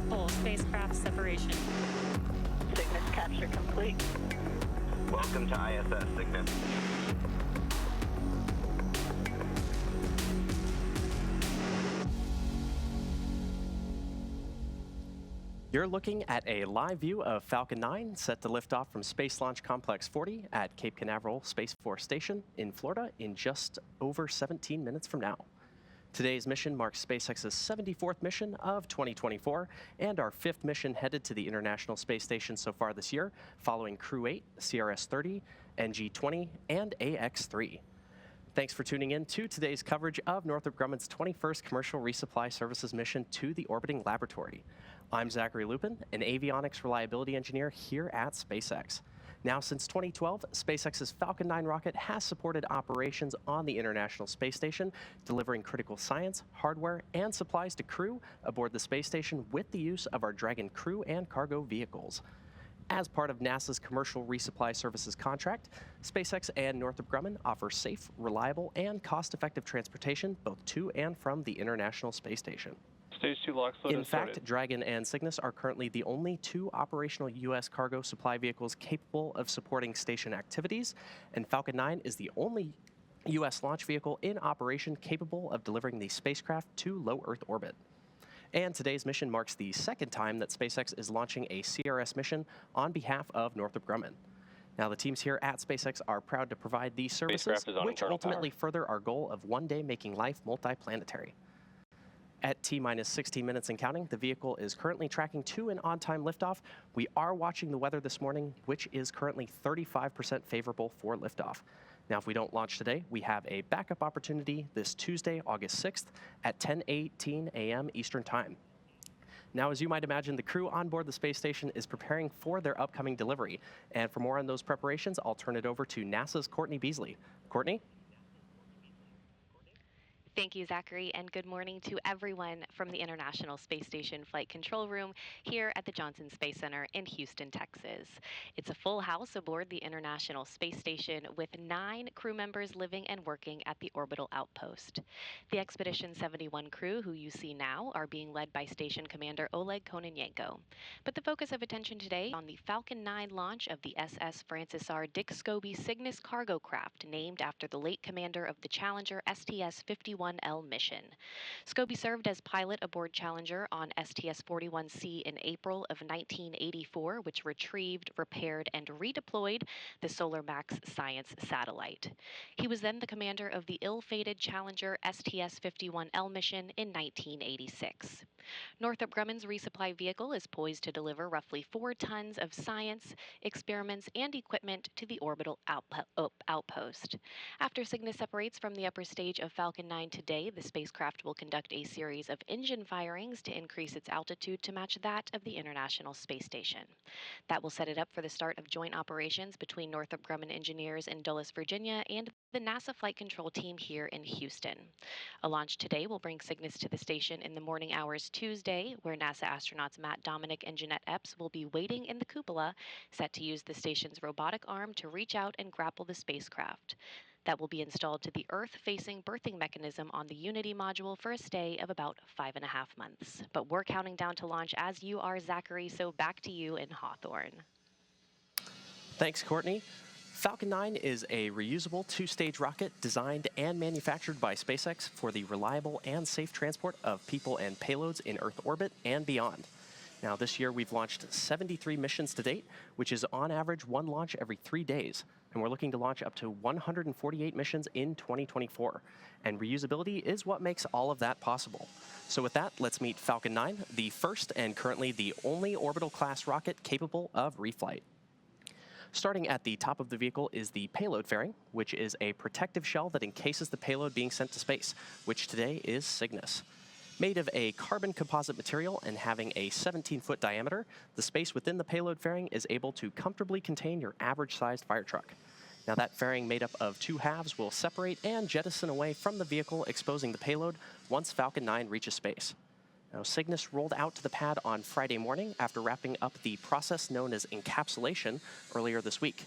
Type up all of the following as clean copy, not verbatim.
Full spacecraft separation. Cygnus capture complete. Welcome to ISS, Cygnus. You're looking at a live view of Falcon 9 set to lift off from Space Launch Complex 40 at Cape Canaveral Space Force Station in Florida in just over 17 minutes from now. Today's mission marks SpaceX's 74th mission of 2024 and our 5th mission headed to the International Space Station so far this year, following Crew 8, CRS-30, NG-20, and AX-3. Thanks for tuning in to today's coverage of Northrop Grumman's 21st Commercial Resupply Services mission to the orbiting laboratory. I'm Zachary Lupin, an avionics reliability engineer here at SpaceX. Now, since 2012, SpaceX's Falcon 9 rocket has supported operations on the International Space Station, delivering critical science, hardware, and supplies to crew aboard the space station with the use of our Dragon crew and cargo vehicles. As part of NASA's Commercial Resupply Services contract, SpaceX and Northrop Grumman offer safe, reliable, and cost-effective transportation both to and from the International Space Station. Stage 2 lock slot In fact, Dragon and Cygnus are currently the only 2 operational U.S. cargo supply vehicles capable of supporting station activities, and Falcon 9 is the only U.S. launch vehicle in operation capable of delivering the spacecraft to low Earth orbit. And today's mission marks the 2nd time that SpaceX is launching a CRS mission on behalf of Northrop Grumman. Now, the teams here at SpaceX are proud to provide these services, which ultimately further our goal of one day making life multiplanetary. At T-minus 16 minutes and counting, the vehicle is currently tracking to an on-time liftoff. We are watching the weather this morning, which is currently 35% favorable for liftoff. Now, if we don't launch today, we have a backup opportunity this Tuesday, August 6th at 10:18 a.m. Eastern Time. Now, as you might imagine, the crew on board the space station is preparing for their upcoming delivery. And for more on those preparations, I'll turn it over to NASA's Courtney Beasley. Courtney? Thank you, Zachary, and good morning to everyone from the International Space Station Flight Control Room here at the Johnson Space Center in Houston, Texas. It's a full house aboard the International Space Station with 9 crew members living and working at the orbital outpost. The Expedition 71 crew, who you see now, are being led by Station Commander Oleg Kononenko. But the focus of attention today on the Falcon 9 launch of the SS Francis R. Dick Scobee Cygnus cargo craft, named after the late commander of the Challenger STS-51 L mission. Scobee served as pilot aboard Challenger on STS-41C in April of 1984, which retrieved, repaired, and redeployed the Solar Max science satellite. He was then the commander of the ill-fated Challenger STS-51L mission in 1986. Northrop Grumman's resupply vehicle is poised to deliver roughly 4 tons of science, experiments, and equipment to the orbital outpost. After Cygnus separates from the upper stage of Falcon 9 today, the spacecraft will conduct a series of engine firings to increase its altitude to match that of the International Space Station. That will set it up for the start of joint operations between Northrop Grumman engineers in Dulles, Virginia, and the NASA Flight Control team here in Houston. A launch today will bring Cygnus to the station in the morning hours Tuesday, where NASA astronauts Matt Dominic and Jeanette Epps will be waiting in the cupola, set to use the station's robotic arm to reach out and grapple the spacecraft. That will be installed to the Earth-facing berthing mechanism on the Unity module for a stay of about 5.5 months. But we're counting down to launch as you are, Zachary, so back to you in Hawthorne. Thanks, Courtney. Falcon 9 is a reusable 2-stage rocket designed and manufactured by SpaceX for the reliable and safe transport of people and payloads in Earth orbit and beyond. Now, this year we've launched 73 missions to date, which is on average 1 launch every 3 days. And we're looking to launch up to 148 missions in 2024. And reusability is what makes all of that possible. So with that, let's meet Falcon 9, the first and currently the only orbital class rocket capable of reflight. Starting at the top of the vehicle is the payload fairing, which is a protective shell that encases the payload being sent to space, which today is Cygnus. Made of a carbon composite material and having a 17-foot diameter, the space within the payload fairing is able to comfortably contain your average-sized fire truck. Now, that fairing made up of 2 halves will separate and jettison away from the vehicle, exposing the payload once Falcon 9 reaches space. Now, Cygnus rolled out to the pad on Friday morning after wrapping up the process known as encapsulation earlier this week.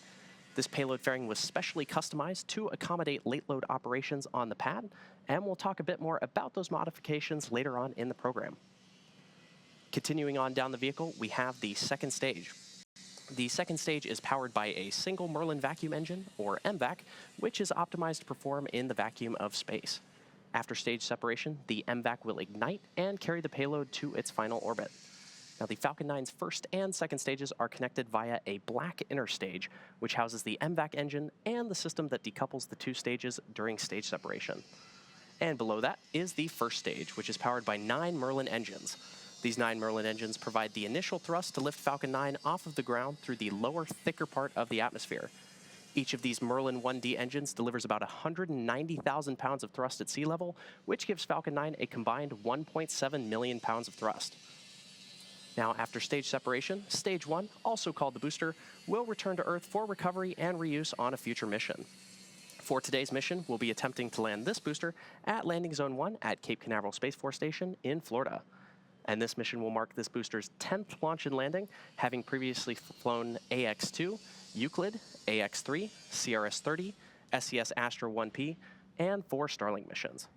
This payload fairing was specially customized to accommodate late load operations on the pad, and we'll talk a bit more about those modifications later on in the program. Continuing on down the vehicle, we have the second stage. The second stage is powered by a single Merlin vacuum engine, or MVac, which is optimized to perform in the vacuum of space. After stage separation, the MVac will ignite and carry the payload to its final orbit. Now, the Falcon 9's first and second stages are connected via a black inner stage, which houses the MVac engine and the system that decouples the two stages during stage separation. And below that is the first stage, which is powered by 9 Merlin engines. These 9 Merlin engines provide the initial thrust to lift Falcon 9 off of the ground through the lower, thicker part of the atmosphere. Each of these Merlin 1D engines delivers about 190,000 pounds of thrust at sea level, which gives Falcon 9 a combined 1.7 million pounds of thrust. Now, after stage separation, Stage 1, also called the booster, will return to Earth for recovery and reuse on a future mission. For today's mission, we'll be attempting to land this booster at Landing Zone 1 at Cape Canaveral Space Force Station in Florida. And this mission will mark this booster's 10th launch and landing, having previously flown AX-2, Euclid, AX-3, CRS-30, SES Astra 1P, and 4 Starlink missions.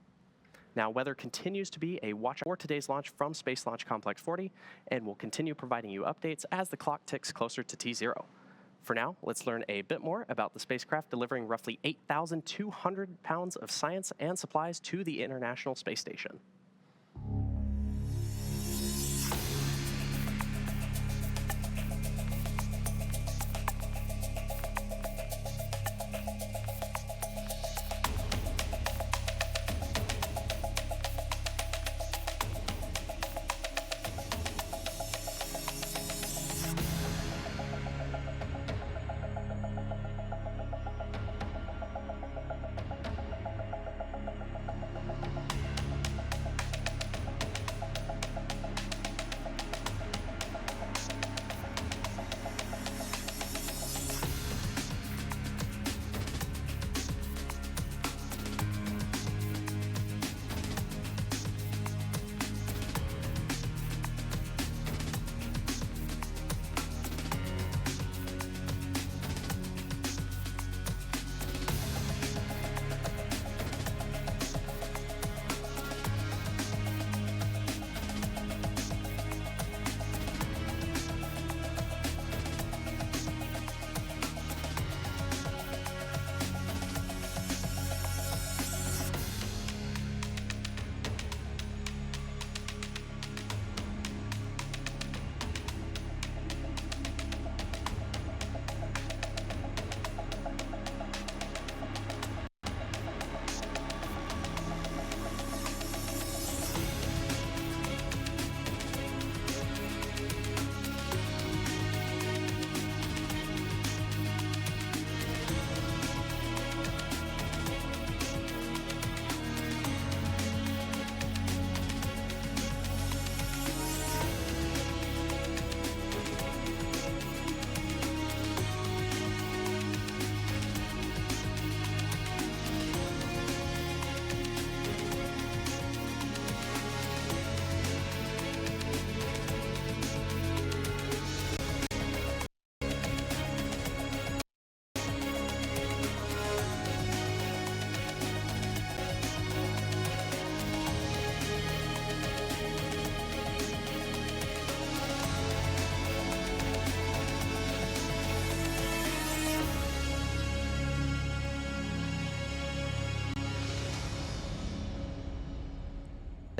Now, weather continues to be a watch for today's launch from Space Launch Complex 40, and we'll continue providing you updates as the clock ticks closer to T0. For now, let's learn a bit more about the spacecraft delivering roughly 8,200 pounds of science and supplies to the International Space Station.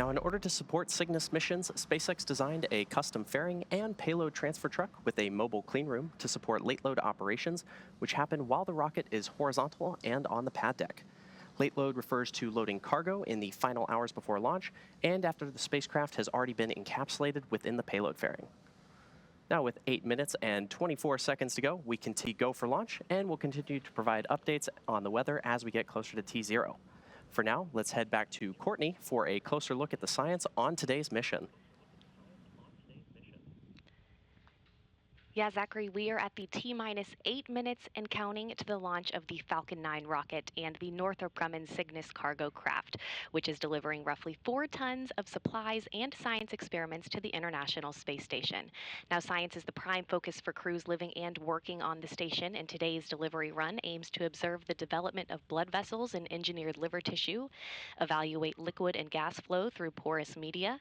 Now, in order to support Cygnus missions, SpaceX designed a custom fairing and payload transfer truck with a mobile clean room to support late load operations, which happen while the rocket is horizontal and on the pad deck. Late load refers to loading cargo in the final hours before launch and after the spacecraft has already been encapsulated within the payload fairing. Now, with 8 minutes and 24 seconds to go, we can go for launch, and we'll continue to provide updates on the weather as we get closer to T0. For now, let's head back to Courtney for a closer look at the science on today's mission. Yeah, Zachary, we are at the T-minus 8 minutes and counting to the launch of the Falcon 9 rocket and the Northrop Grumman Cygnus cargo craft, which is delivering roughly 4 tons of supplies and science experiments to the International Space Station. Now, science is the prime focus for crews living and working on the station, and today's delivery run aims to observe the development of blood vessels and engineered liver tissue, evaluate liquid and gas flow through porous media,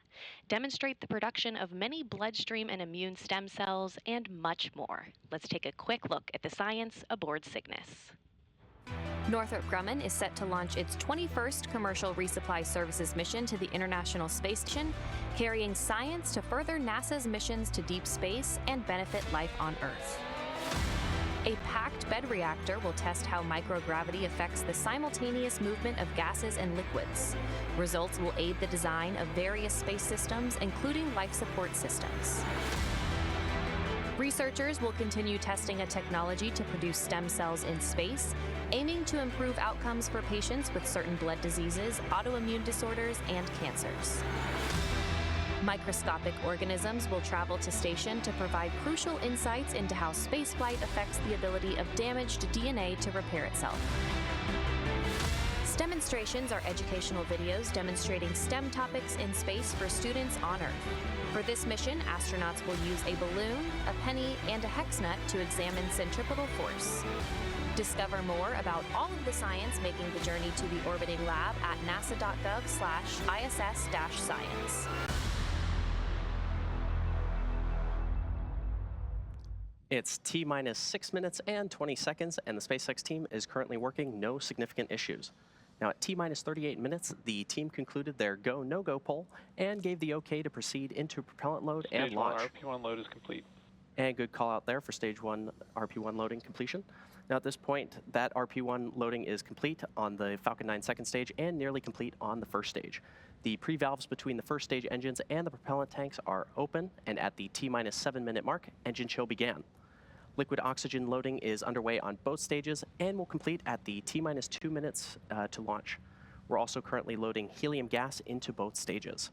demonstrate the production of many bloodstream and immune stem cells, and much more. Let's take a quick look at the science aboard Cygnus. Northrop Grumman is set to launch its 21st commercial resupply services mission to the International Space Station, carrying science to further NASA's missions to deep space and benefit life on Earth. A packed bed reactor will test how microgravity affects the simultaneous movement of gases and liquids. Results will aid the design of various space systems, including life support systems. Researchers will continue testing a technology to produce stem cells in space, aiming to improve outcomes for patients with certain blood diseases, autoimmune disorders, and cancers. Microscopic organisms will travel to station to provide crucial insights into how spaceflight affects the ability of damaged DNA to repair itself. Demonstrations are educational videos demonstrating STEM topics in space for students on Earth. For this mission, astronauts will use a balloon, a penny, and a hex nut to examine centripetal force. Discover more about all of the science making the journey to the orbiting lab at nasa.gov/ISS-science. It's T-minus 6 minutes and 20 seconds, and the SpaceX team is currently working no significant issues. Now, at T-minus 38 minutes, the team concluded their go, no-go poll and gave the okay to proceed into propellant load and launch. Stage 1 RP1 load is complete. And good call out there for Stage 1 RP1 loading completion. Now, at this point, that RP1 loading is complete on the Falcon 9 second stage and nearly complete on the first stage. The pre-valves between the first stage engines and the propellant tanks are open, and at the T-minus 7 minute mark, engine chill began. Liquid oxygen loading is underway on both stages and will complete at the T-minus 2 minutes to launch. We're also currently loading helium gas into both stages.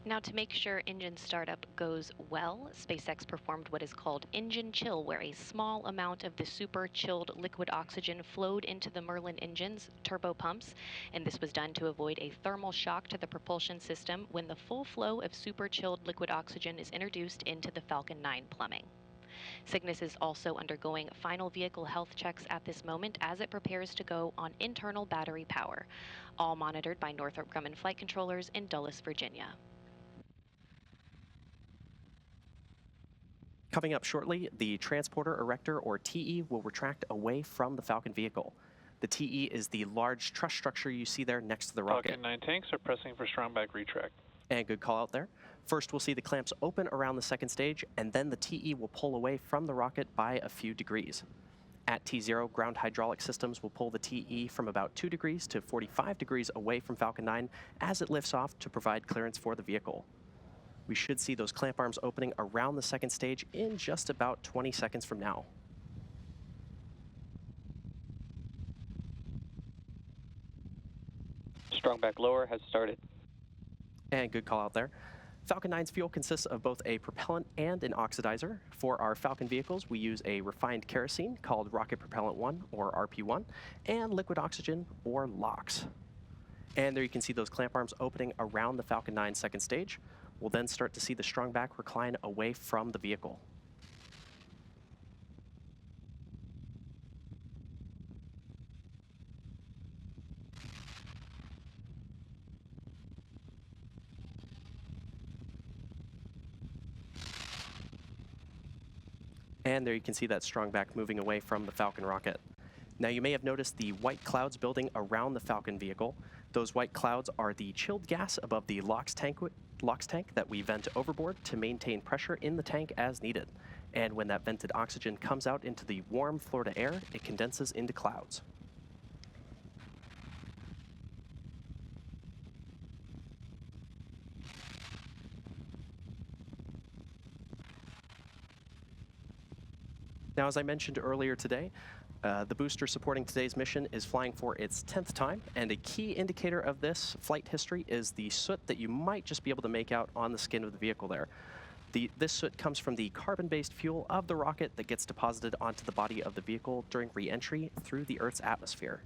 Now, to make sure engine startup goes well, SpaceX performed what is called engine chill, where a small amount of the super chilled liquid oxygen flowed into the Merlin engine's turbo pumps, and this was done to avoid a thermal shock to the propulsion system when the full flow of super chilled liquid oxygen is introduced into the Falcon 9 plumbing. Cygnus is also undergoing final vehicle health checks at this moment as it prepares to go on internal battery power, all monitored by Northrop Grumman flight controllers in Dulles, Virginia. Coming up shortly, the transporter erector, or TE, will retract away from the Falcon vehicle. The TE is the large truss structure you see there next to the rocket. Falcon 9 tanks are pressing for strong back retract. And good call out there. First, we'll see the clamps open around the second stage, and then the TE will pull away from the rocket by a few degrees. At T0, ground hydraulic systems will pull the TE from about 2 degrees to 45 degrees away from Falcon 9 as it lifts off to provide clearance for the vehicle. We should see those clamp arms opening around the second stage in just about 20 seconds from now. Strong back lower has started. And good call out there. Falcon 9's fuel consists of both a propellant and an oxidizer. For our Falcon vehicles, we use a refined kerosene called Rocket Propellant 1, or RP1, and liquid oxygen, or LOX. And there you can see those clamp arms opening around the Falcon 9 second stage. We'll then start to see the strong back recline away from the vehicle. And there you can see that strong back moving away from the Falcon rocket. Now, you may have noticed the white clouds building around the Falcon vehicle. Those white clouds are the chilled gas above the LOX tank that we vent overboard to maintain pressure in the tank as needed. And when that vented oxygen comes out into the warm Florida air, it condenses into clouds. Now, as I mentioned earlier today, the booster supporting today's mission is flying for its 10th time, and a key indicator of this flight history is the soot that you might just be able to make out on the skin of the vehicle there. This soot comes from the carbon-based fuel of the rocket that gets deposited onto the body of the vehicle during re-entry through the Earth's atmosphere.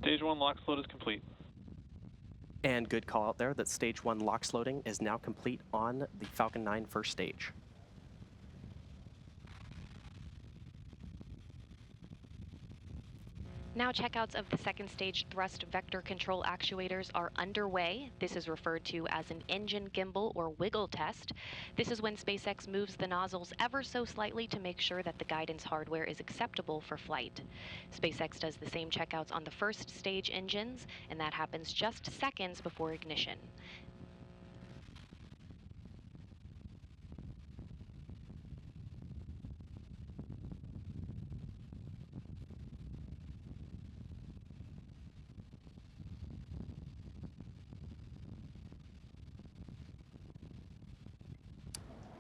Stage 1 LOX load is complete. And good call out there that Stage 1 LOX loading is now complete on the Falcon 9 first stage. Now checkouts of the second stage thrust vector control actuators are underway. This is referred to as an engine gimbal or wiggle test. This is when SpaceX moves the nozzles ever so slightly to make sure that the guidance hardware is acceptable for flight. SpaceX does the same checkouts on the first stage engines, and that happens just seconds before ignition.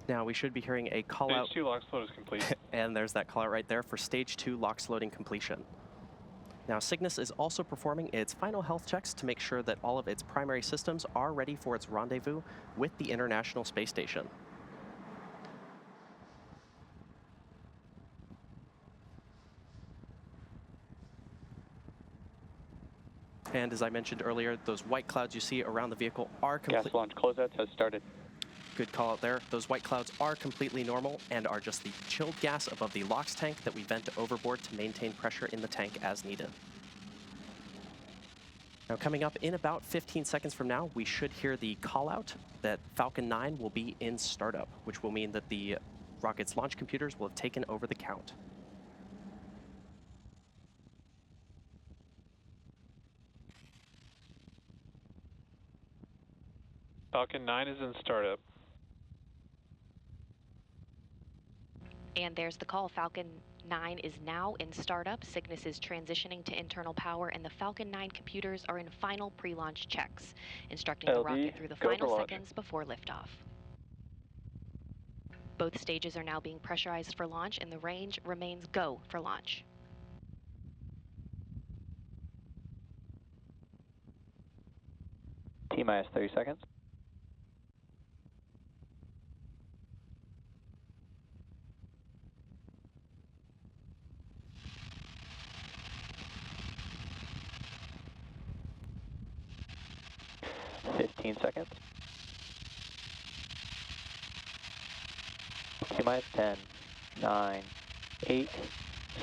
Now we should be hearing a call out. Stage 2 LOX load is complete. And there's that call out right there for Stage 2 LOX loading completion. Now Cygnus is also performing its final health checks to make sure that all of its primary systems are ready for its rendezvous with the International Space Station. And as I mentioned earlier, those white clouds you see around the vehicle are complete. Gas launch closeouts has started. Good call out there. Those white clouds are completely normal and are just the chilled gas above the LOX tank that we vent overboard to maintain pressure in the tank as needed. Now coming up in about 15 seconds from now, we should hear the call out that Falcon 9 will be in startup, which will mean that the rocket's launch computers will have taken over the count. Falcon 9 is in startup. And there's the call. Falcon 9 is now in startup. Cygnus is transitioning to internal power, and the Falcon 9 computers are in final pre-launch checks, instructing the rocket through the final seconds before liftoff. Both stages are now being pressurized for launch, and the range remains go for launch. T-minus 30 seconds. Seconds. T-minus 10, 9, 8,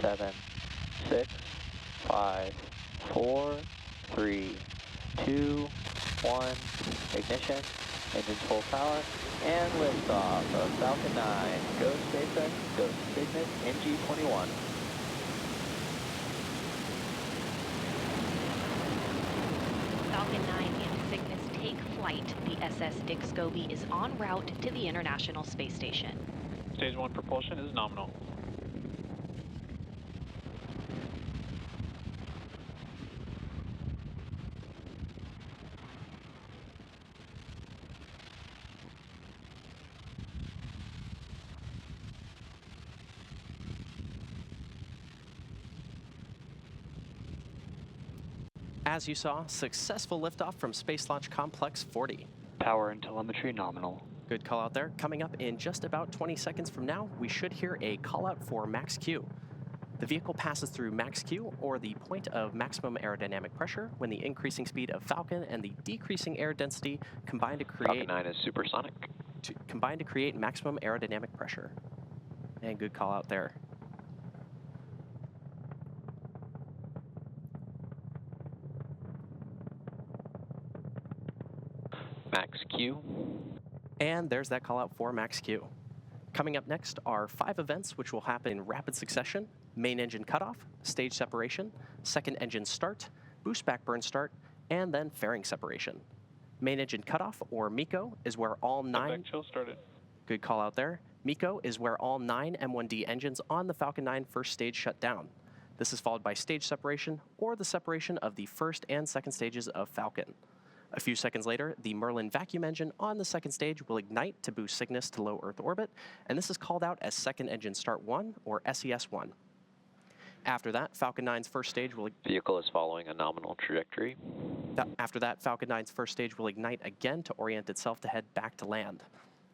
7, 6, 5, 4, 3, 2, 1, ignition, engines full power, and liftoff of Falcon 9. Go SpaceX, go Cygnus, NG-21. Falcon 9 and Cygnus take flight. The SS Dick Scobee is en route to the International Space Station. Stage 1 propulsion is nominal. As you saw, successful liftoff from Space Launch Complex 40. Power and telemetry nominal. Good call out there. Coming up in just about 20 seconds from now, we should hear a call out for Max Q. The vehicle passes through Max Q, or the point of maximum aerodynamic pressure, when the increasing speed of Falcon and the decreasing air density combine to create Falcon 9 is supersonic. Combine to create maximum aerodynamic pressure. And good call out there. Max Q. And there's that call out for Max Q. Coming up next are 5 events which will happen in rapid succession: main engine cutoff, stage separation, second engine start, boost back burn start, and then fairing separation. Main engine cutoff, or MECO, is where all 9... Chill started. Good call out there. MECO is where all 9 M1D engines on the Falcon 9 first stage shut down. This is followed by stage separation, or the separation of the first and second stages of Falcon. A few seconds later, the Merlin vacuum engine on the second stage will ignite to boost Cygnus to low Earth orbit, and this is called out as Second Engine Start 1, or SES-1. After that, Falcon 9's first stage will... Vehicle is following a nominal trajectory. After that, Falcon 9's first stage will ignite again to orient itself to head back to land.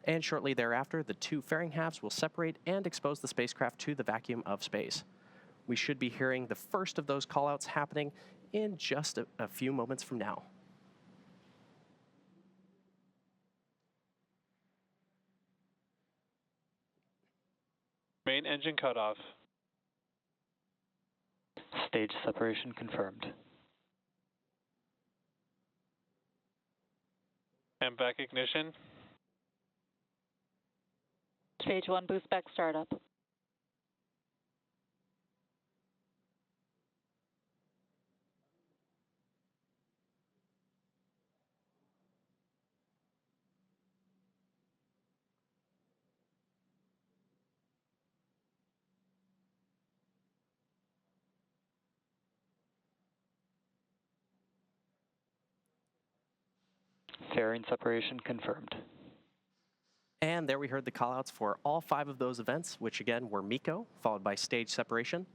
And shortly thereafter, the two fairing halves will separate and expose the spacecraft to the vacuum of space. We should be hearing the first of those callouts happening in just a few moments from now. Main engine cutoff. Stage separation confirmed. MVAC ignition. Stage 1 boost back startup. Fairing separation confirmed. And there we heard the callouts for all 5 of those events, which again were MECO, followed by stage separation,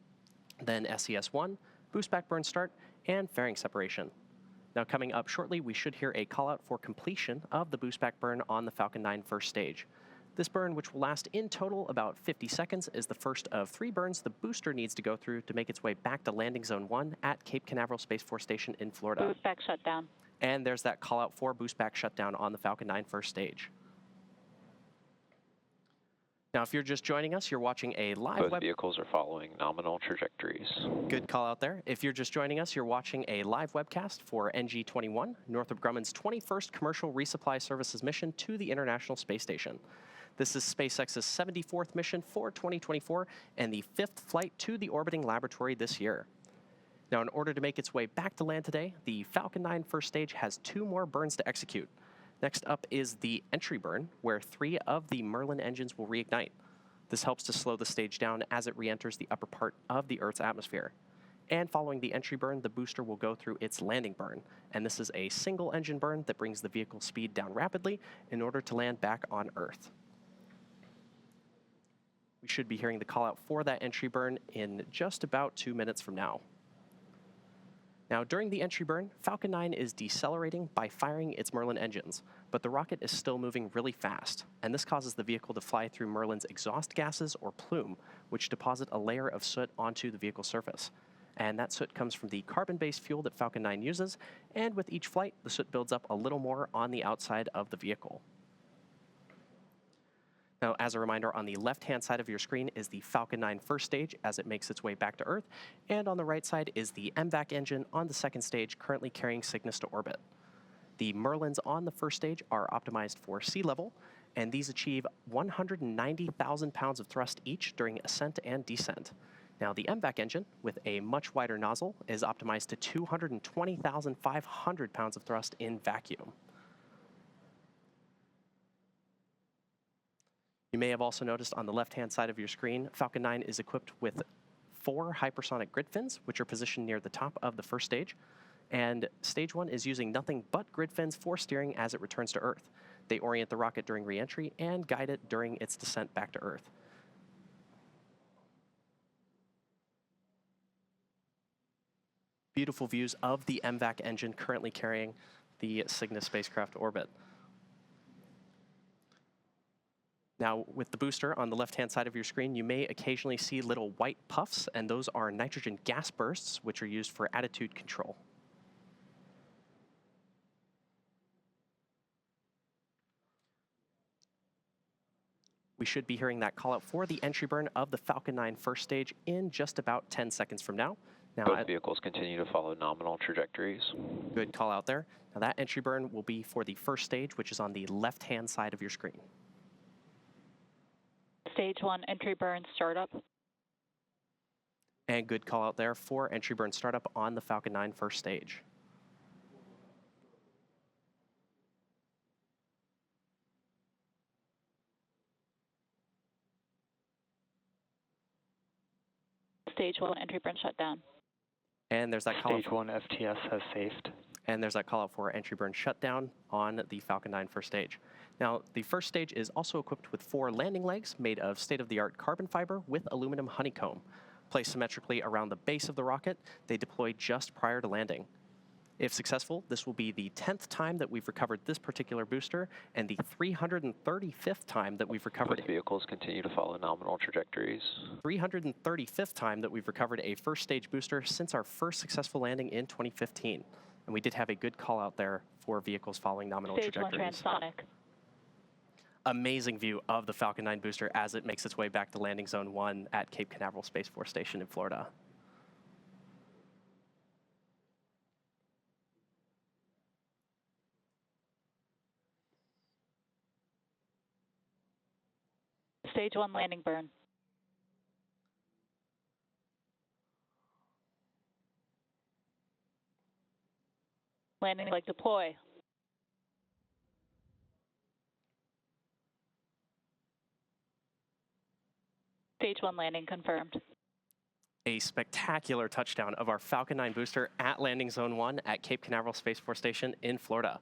then SES-1, boost back burn start, and fairing separation. Now coming up shortly, we should hear a callout for completion of the boost back burn on the Falcon 9 first stage. This burn, which will last in total about 50 seconds, is the first of 3 burns the booster needs to go through to make its way back to landing zone 1 at Cape Canaveral Space Force Station in Florida. Boost back shutdown. And there's that callout for boost back shutdown on the Falcon 9 first stage. Now, if you're just joining us, you're watching a live Both vehicles are following nominal trajectories. Good call out there. If you're just joining us, you're watching a live webcast for NG-21, Northrop Grumman's 21st commercial resupply services mission to the International Space Station. This is SpaceX's 74th mission for 2024 and the 5th flight to the orbiting laboratory this year. Now, in order to make its way back to land today, the Falcon 9 first stage has 2 more burns to execute. Next up is the entry burn, where 3 of the Merlin engines will reignite. This helps to slow the stage down as it re-enters the upper part of the Earth's atmosphere. And following the entry burn, the booster will go through its landing burn. And this is a single engine burn that brings the vehicle speed down rapidly in order to land back on Earth. We should be hearing the call out for that entry burn in just about 2 minutes from now. Now, during the entry burn, Falcon 9 is decelerating by firing its Merlin engines, but the rocket is still moving really fast, and this causes the vehicle to fly through Merlin's exhaust gases, or plume, which deposit a layer of soot onto the vehicle surface. And that soot comes from the carbon-based fuel that Falcon 9 uses, and with each flight, the soot builds up a little more on the outside of the vehicle. Now, as a reminder, on the left-hand side of your screen is the Falcon 9 first stage as it makes its way back to Earth, and on the right side is the MVAC engine on the second stage currently carrying Cygnus to orbit. The Merlins on the first stage are optimized for sea level, and these achieve 190,000 pounds of thrust each during ascent and descent. Now, the MVAC engine, with a much wider nozzle, is optimized to 220,500 pounds of thrust in vacuum. You may have also noticed on the left-hand side of your screen, Falcon 9 is equipped with 4 hypersonic grid fins, which are positioned near the top of the first stage. And stage 1 is using nothing but grid fins for steering as it returns to Earth. They orient the rocket during re-entry and guide it during its descent back to Earth. Beautiful views of the MVAC engine currently carrying the Cygnus spacecraft to orbit. Now, with the booster on the left-hand side of your screen, you may occasionally see little white puffs, and those are nitrogen gas bursts, which are used for attitude control. We should be hearing that call out for the entry burn of the Falcon 9 first stage in just about 10 seconds from now. Both vehicles continue to follow nominal trajectories. Good call out there. Now, that entry burn will be for the first stage, which is on the left-hand side of your screen. Stage 1 entry burn startup. And good call out there for entry burn startup on the Falcon 9 first stage. Stage 1 entry burn shutdown. And there's that call. Stage 1 FTS has safed. And there's that call out for entry burn shutdown on the Falcon 9 first stage. Now, the first stage is also equipped with 4 landing legs made of state-of-the-art carbon fiber with aluminum honeycomb. Placed symmetrically around the base of the rocket, they deploy just prior to landing. If successful, this will be the 10th time that we've recovered this particular booster and the 335th time that we've recovered Both vehicles continue to follow nominal trajectories. 335th time that we've recovered a first stage booster since our first successful landing in 2015. And we did have a good call out there for vehicles following nominal Stage trajectories. 1 transonic. Amazing view of the Falcon 9 booster as it makes its way back to landing zone 1 at Cape Canaveral Space Force Station in Florida. Stage 1 landing burn. Landing leg deploy. Stage 1 landing confirmed. A spectacular touchdown of our Falcon 9 booster at landing zone 1 at Cape Canaveral Space Force Station in Florida.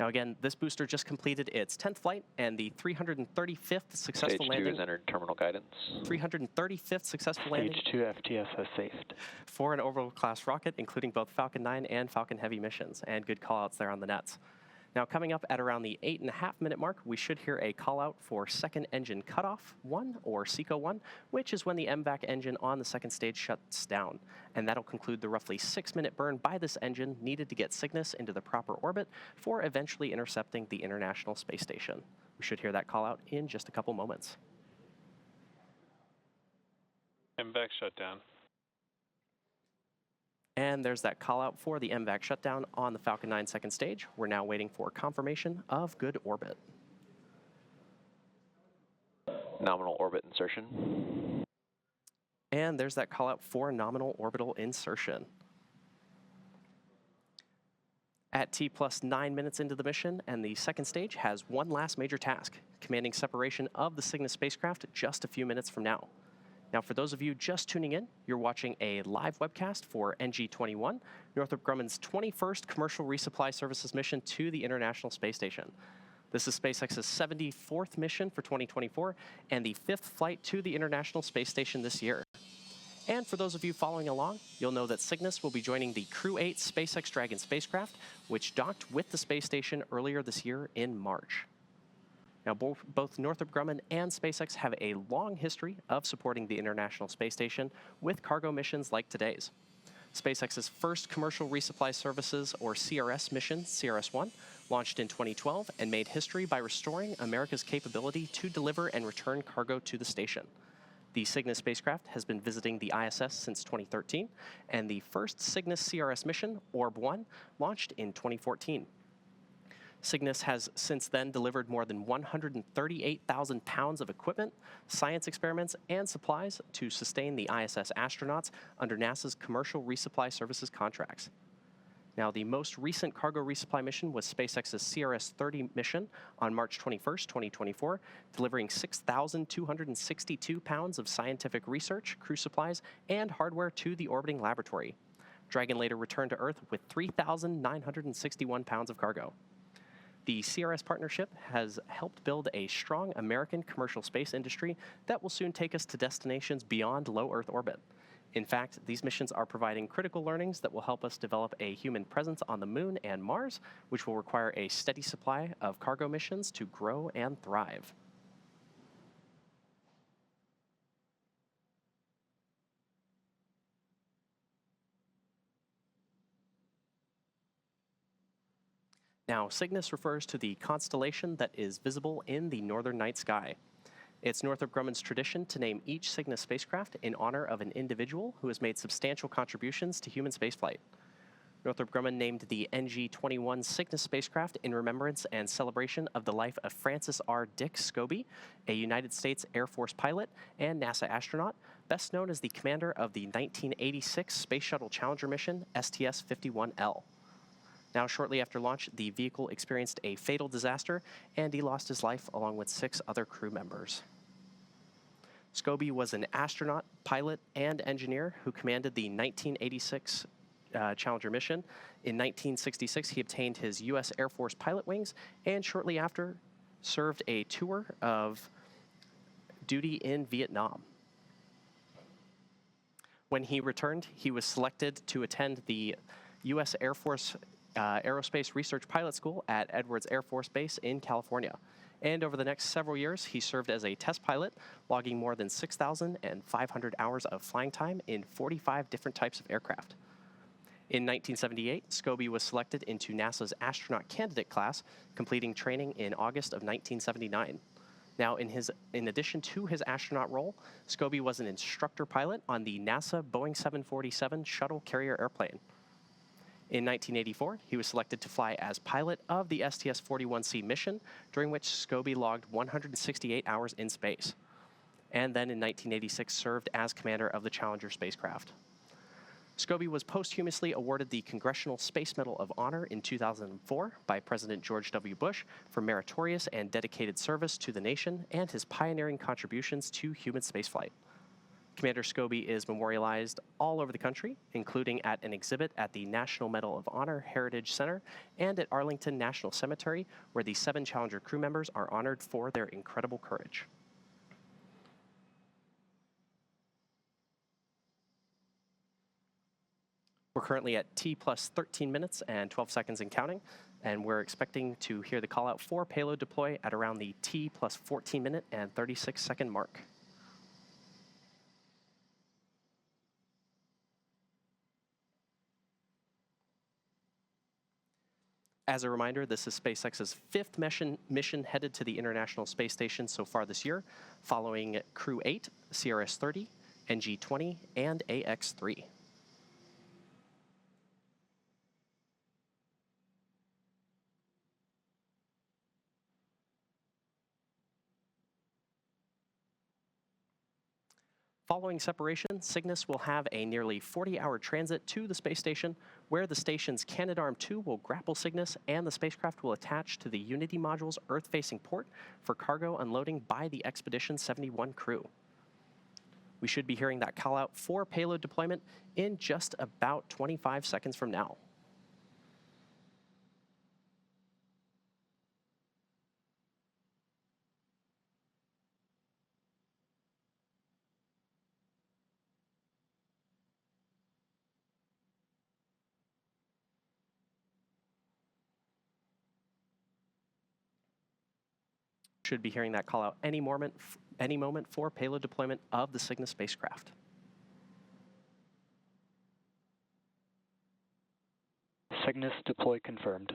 Now again, this booster just completed its 10th flight and the 335th successful landing. Stage 2 has entered terminal guidance. 335th successful landing. Stage 2 FTS has safed. For an orbital class rocket, including both Falcon 9 and Falcon Heavy missions, and good callouts there on the nets. Now coming up at around the 8.5-minute mark, we should hear a call out for second engine cutoff 1 or SECO 1, which is when the MVAC engine on the second stage shuts down. And that'll conclude the roughly 6-minute burn by this engine needed to get Cygnus into the proper orbit for eventually intercepting the International Space Station. We should hear that call out in just a couple moments. MVAC shutdown. And there's that call out for the MVAC shutdown on the Falcon 9 second stage. We're now waiting for confirmation of good orbit. Nominal orbit insertion. And there's that call out for nominal orbital insertion. At T plus 9 minutes into the mission, and the second stage has one last major task, commanding separation of the Cygnus spacecraft just a few minutes from now. Now, for those of you just tuning in, you're watching a live webcast for NG-21, Northrop Grumman's 21st commercial resupply services mission to the International Space Station. This is SpaceX's 74th mission for 2024 and the 5th flight to the International Space Station this year. And for those of you following along, you'll know that Cygnus will be joining the Crew 8 SpaceX Dragon spacecraft, which docked with the space station earlier this year in March. Now, both Northrop Grumman and SpaceX have a long history of supporting the International Space Station with cargo missions like today's. SpaceX's first commercial resupply services, or CRS mission, CRS-1, launched in 2012 and made history by restoring America's capability to deliver and return cargo to the station. The Cygnus spacecraft has been visiting the ISS since 2013, and the first Cygnus CRS mission, Orb-1, launched in 2014. Cygnus has since then delivered more than 138,000 pounds of equipment, science experiments, and supplies to sustain the ISS astronauts under NASA's commercial resupply services contracts. Now, the most recent cargo resupply mission was SpaceX's CRS-30 mission on March 21st, 2024, delivering 6,262 pounds of scientific research, crew supplies, and hardware to the orbiting laboratory. Dragon later returned to Earth with 3,961 pounds of cargo. The CRS partnership has helped build a strong American commercial space industry that will soon take us to destinations beyond low Earth orbit. In fact, these missions are providing critical learnings that will help us develop a human presence on the Moon and Mars, which will require a steady supply of cargo missions to grow and thrive. Now, Cygnus refers to the constellation that is visible in the northern night sky. It's Northrop Grumman's tradition to name each Cygnus spacecraft in honor of an individual who has made substantial contributions to human spaceflight. Northrop Grumman named the NG-21 Cygnus spacecraft in remembrance and celebration of the life of Francis R. Dick Scobee, a United States Air Force pilot and NASA astronaut, best known as the commander of the 1986 Space Shuttle Challenger mission, STS-51L. Now, shortly after launch, the vehicle experienced a fatal disaster, and he lost his life along with 6 other crew members. Scobee was an astronaut, pilot, and engineer who commanded the 1986 Challenger mission. In 1966, he obtained his U.S. Air Force pilot wings, and shortly after, served a tour of duty in Vietnam. When he returned, he was selected to attend the U.S. Air Force Aerospace Research Pilot School at Edwards Air Force Base in California. And over the next several years, he served as a test pilot, logging more than 6,500 hours of flying time in 45 different types of aircraft. In 1978, Scobee was selected into NASA's astronaut candidate class, completing training in August of 1979. Now, in addition to his astronaut role, Scobee was an instructor pilot on the NASA Boeing 747 shuttle carrier airplane. In 1984, he was selected to fly as pilot of the STS-41C mission, during which Scobee logged 168 hours in space. And then in 1986, served as commander of the Challenger spacecraft. Scobee was posthumously awarded the Congressional Space Medal of Honor in 2004 by President George W. Bush for meritorious and dedicated service to the nation and his pioneering contributions to human spaceflight. Commander Scobee is memorialized all over the country, including at an exhibit at the National Medal of Honor Heritage Center and at Arlington National Cemetery, where the 7 Challenger crew members are honored for their incredible courage. We're currently at T plus 13 minutes and 12 seconds and counting, and we're expecting to hear the call out for payload deploy at around the T plus 14 minute and 36 second mark. As a reminder, this is SpaceX's 5th mission headed to the International Space Station so far this year, following Crew 8, CRS-30, NG-20, and AX-3. Following separation, Cygnus will have a nearly 40-hour transit to the space station, where the station's Canadarm2 will grapple Cygnus and the spacecraft will attach to the Unity module's Earth-facing port for cargo unloading by the Expedition 71 crew. We should be hearing that call out for payload deployment in just about 25 seconds from now. Should be hearing that call out any moment for payload deployment of the Cygnus spacecraft. Cygnus deploy confirmed.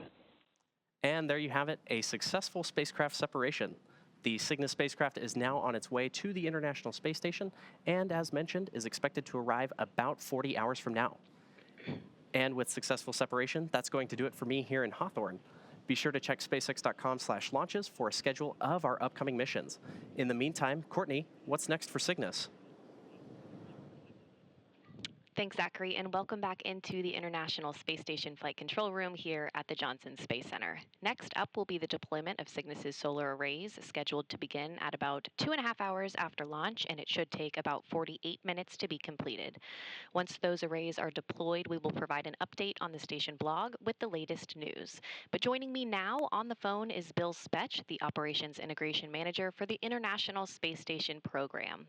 And there you have it, a successful spacecraft separation. The Cygnus spacecraft is now on its way to the International Space Station, and as mentioned, is expected to arrive about 40 hours from now. And with successful separation, that's going to do it for me here in Hawthorne. Be sure to check SpaceX.com/launches for a schedule of our upcoming missions. In the meantime, Courtney, what's next for Cygnus? Thanks, Zachary, and welcome back into the International Space Station Flight Control Room here at the Johnson Space Center. Next up will be the deployment of Cygnus's solar arrays, scheduled to begin at about 2.5 hours after launch, and it should take about 48 minutes to be completed. Once those arrays are deployed, we will provide an update on the station blog with the latest news. But joining me now on the phone is Bill Spetch, the Operations Integration Manager for the International Space Station program.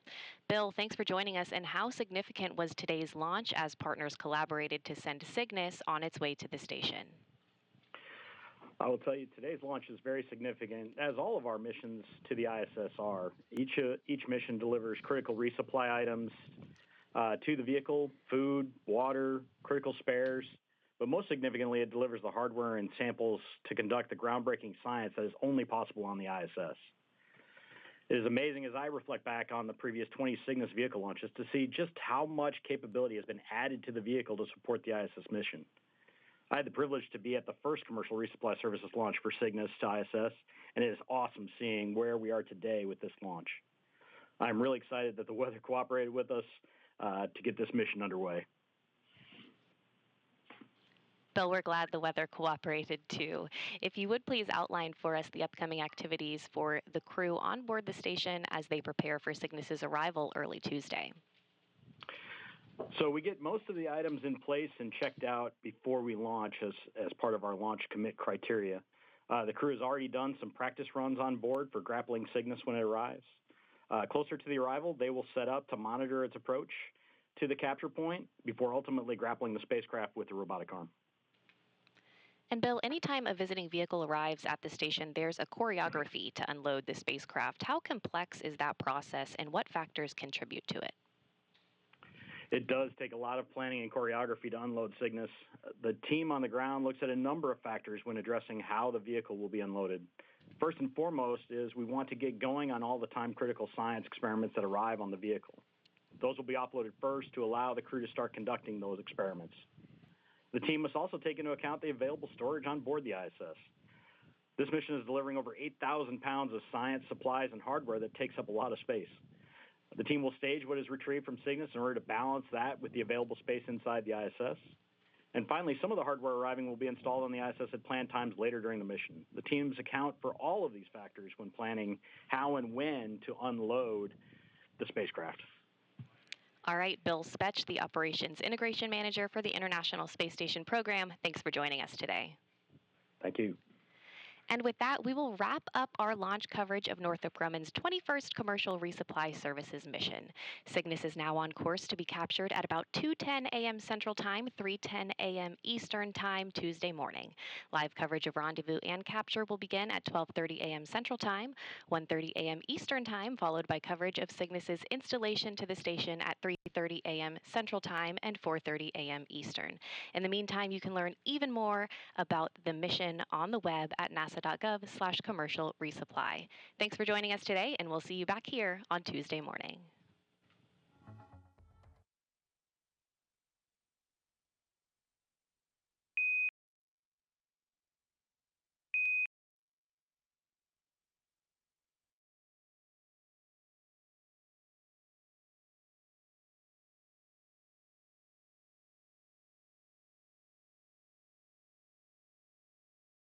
Bill, thanks for joining us, and how significant was today's launch as partners collaborated to send Cygnus on its way to the station? I will tell you, today's launch is very significant, as all of our missions to the ISS are. Each mission delivers critical resupply items to the vehicle, food, water, critical spares, but most significantly, it delivers the hardware and samples to conduct the groundbreaking science that is only possible on the ISS. It is amazing as I reflect back on the previous 20 Cygnus vehicle launches to see just how much capability has been added to the vehicle to support the ISS mission. I had the privilege to be at the first commercial resupply services launch for Cygnus to ISS, and it is awesome seeing where we are today with this launch. I'm really excited that the weather cooperated with us to get this mission underway. Bill, we're glad the weather cooperated too. If you would please outline for us the upcoming activities for the crew on board the station as they prepare for Cygnus's arrival early Tuesday. So we get most of the items in place and checked out before we launch as part of our launch commit criteria. The crew has already done some practice runs on board for grappling Cygnus when it arrives. Closer to the arrival, they will set up to monitor its approach to the capture point before ultimately grappling the spacecraft with the robotic arm. And Bill, anytime a visiting vehicle arrives at the station, there's a choreography to unload the spacecraft. How complex is that process, and what factors contribute to it? It does take a lot of planning and choreography to unload Cygnus. The team on the ground looks at a number of factors when addressing how the vehicle will be unloaded. First and foremost is we want to get going on all the time-critical science experiments that arrive on the vehicle. Those will be uploaded first to allow the crew to start conducting those experiments. The team must also take into account the available storage on board the ISS. This mission is delivering over 8,000 pounds of science, supplies, and hardware that takes up a lot of space. The team will stage what is retrieved from Cygnus in order to balance that with the available space inside the ISS. And finally, some of the hardware arriving will be installed on the ISS at planned times later during the mission. The teams account for all of these factors when planning how and when to unload the spacecraft. All right, Bill Spetch, the Operations Integration Manager for the International Space Station Program. Thanks for joining us today. Thank you. And with that, we will wrap up our launch coverage of Northrop Grumman's 21st Commercial Resupply Services mission. Cygnus is now on course to be captured at about 2:10 a.m. Central Time, 3:10 a.m. Eastern Time, Tuesday morning. Live coverage of rendezvous and capture will begin at 12:30 a.m. Central Time, 1:30 a.m. Eastern Time, followed by coverage of Cygnus's installation to the station at 3:30 a.m. Central Time and 4:30 a.m. Eastern. In the meantime, you can learn even more about the mission on the web at nasa.gov/commercial resupply. Thanks for joining us today, and we'll see you back here on Tuesday morning.